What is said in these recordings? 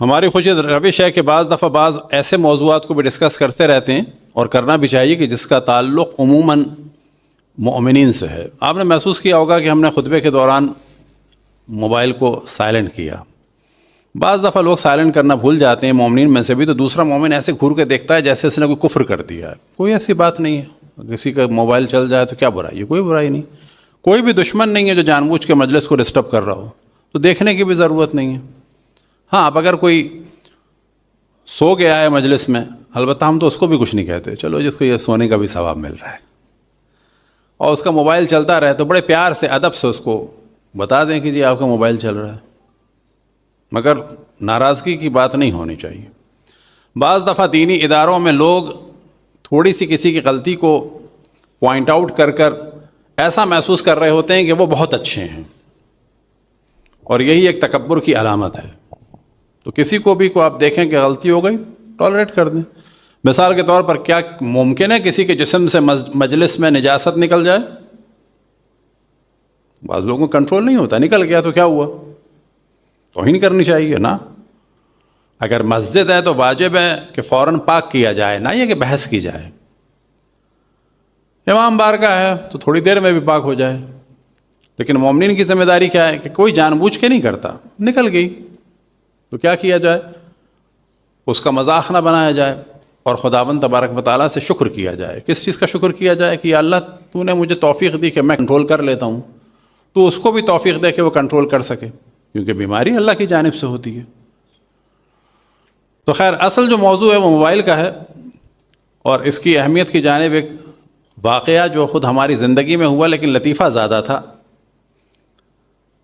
ہماری خوشی روش ہے کہ بعض دفعہ بعض ایسے موضوعات کو بھی ڈسکس کرتے رہتے ہیں اور کرنا بھی چاہیے کہ جس کا تعلق عموماً مؤمنین سے ہے. آپ نے محسوس کیا ہوگا کہ ہم نے خطبے کے دوران موبائل کو سائلنٹ کیا. بعض دفعہ لوگ سائلنٹ کرنا بھول جاتے ہیں مومنین میں سے بھی, تو دوسرا مومن ایسے گھور کے دیکھتا ہے جیسے اس نے کوئی کفر کر دیا ہے. کوئی ایسی بات نہیں ہے, کسی کا موبائل چل جائے تو کیا برائی ہے, کوئی برائی نہیں. کوئی بھی دشمن نہیں ہے جو جان بوجھ کے مجلس کو ڈسٹرب کر رہا ہو, تو دیکھنے کی بھی ضرورت نہیں ہے. ہاں, اب اگر کوئی سو گیا ہے مجلس میں, البتہ ہم تو اس کو بھی کچھ نہیں کہتے, چلو جس کو یہ سونے کا بھی ثواب مل رہا ہے, اور اس کا موبائل چلتا رہے تو بڑے پیار سے ادب سے اس کو بتا دیں کہ جی آپ کا موبائل چل رہا ہے, مگر ناراضگی کی بات نہیں ہونی چاہیے. بعض دفعہ دینی اداروں میں لوگ تھوڑی سی کسی کی غلطی کو پوائنٹ آؤٹ کر کر ایسا محسوس کر رہے ہوتے ہیں کہ وہ بہت اچھے ہیں, اور یہی ایک تکبر کی علامت ہے. تو کسی کو بھی آپ دیکھیں کہ غلطی ہو گئی, ٹالریٹ کر دیں. مثال کے طور پر کیا ممکن ہے کسی کے جسم سے مجلس میں نجاست نکل جائے؟ بعض لوگوں کو کنٹرول نہیں ہوتا, نکل گیا تو کیا ہوا, توہین کرنی چاہیے نا. اگر مسجد ہے تو واجب ہے کہ فوراً پاک کیا جائے, نہ یہ کہ بحث کی جائے. امام بارگاہ ہے تو تھوڑی دیر میں بھی پاک ہو جائے. لیکن مومنین کی ذمہ داری کیا ہے کہ کوئی جان بوجھ کے نہیں کرتا, نکل گئی تو کیا کیا جائے, اس کا مذاق نہ بنایا جائے, اور خداوند تبارک و تعالیٰ سے شکر کیا جائے. کس چیز کا شکر کیا جائے کہ یا اللہ تو نے مجھے توفیق دی کہ میں کنٹرول کر لیتا ہوں, تو اس کو بھی توفیق دے کہ وہ کنٹرول کر سکے, کیونکہ بیماری اللہ کی جانب سے ہوتی ہے. تو خیر, اصل جو موضوع ہے وہ موبائل کا ہے, اور اس کی اہمیت کی جانب ایک واقعہ جو خود ہماری زندگی میں ہوا لیکن لطیفہ زیادہ تھا.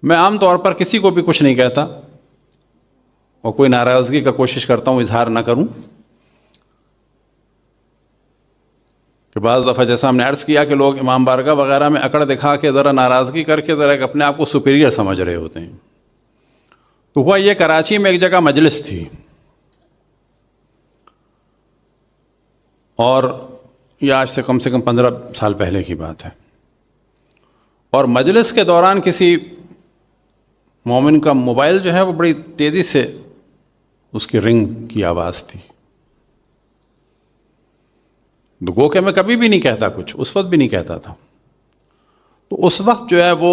میں عام طور پر کسی کو بھی کچھ نہیں کہتا اور کوئی ناراضگی کا کوشش کرتا ہوں اظہار نہ کروں, کہ بعض دفعہ جیسا ہم نے عرض کیا کہ لوگ امام بارگاہ وغیرہ میں اکڑ دکھا کے ذرا ناراضگی کر کے ذرا اپنے آپ کو سپیریئر سمجھ رہے ہوتے ہیں. تو ہوا یہ, کراچی میں ایک جگہ مجلس تھی, اور یہ آج سے کم 15 سال پہلے کی بات ہے, اور مجلس کے دوران کسی مومن کا موبائل جو ہے وہ بڑی تیزی سے اس کی رنگ کی آواز تھی. تو گو کہ میں کبھی بھی نہیں کہتا کچھ, اس وقت بھی نہیں کہتا تھا. تو اس وقت جو ہے وہ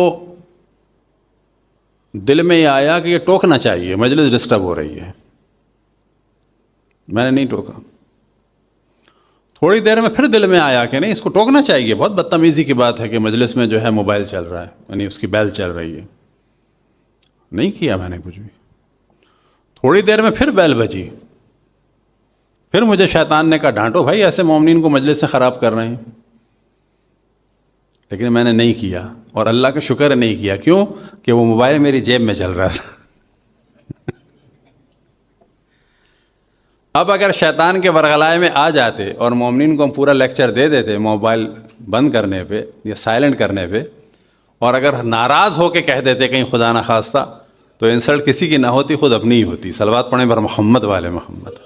دل میں یہ آیا کہ یہ ٹوکنا چاہیے, مجلس ڈسٹرب ہو رہی ہے. میں نے نہیں ٹوکا. تھوڑی دیر میں پھر دل میں آیا کہ نہیں, اس کو ٹوکنا چاہیے, بہت بدتمیزی کی بات ہے کہ مجلس میں جو ہے موبائل چل رہا ہے, یعنی اس کی بیل چل رہی ہے. نہیں کیا میں نے کچھ بھی. تھوڑی دیر میں پھر بیل بجی, پھر مجھے شیطان نے کہا ڈانٹو بھائی, ایسے مومنین کو مجلس سے خراب کر رہے ہیں. لیکن میں نے نہیں کیا, اور اللہ کا شکر ہے نہیں کیا. کیوں؟ کہ وہ موبائل میری جیب میں چل رہا تھا. اب اگر شیطان کے ورغلائے میں آ جاتے اور مومنین کو ہم پورا لیکچر دے دیتے موبائل بند کرنے پہ یا سائلنٹ کرنے پہ, اور اگر ناراض ہو کے کہہ دیتے کہیں خدا نہ خواستہ, تو انسلٹ کسی کی نہ ہوتی, خود اپنی ہی ہوتی. صلوات پڑھیں بر محمد والے محمد.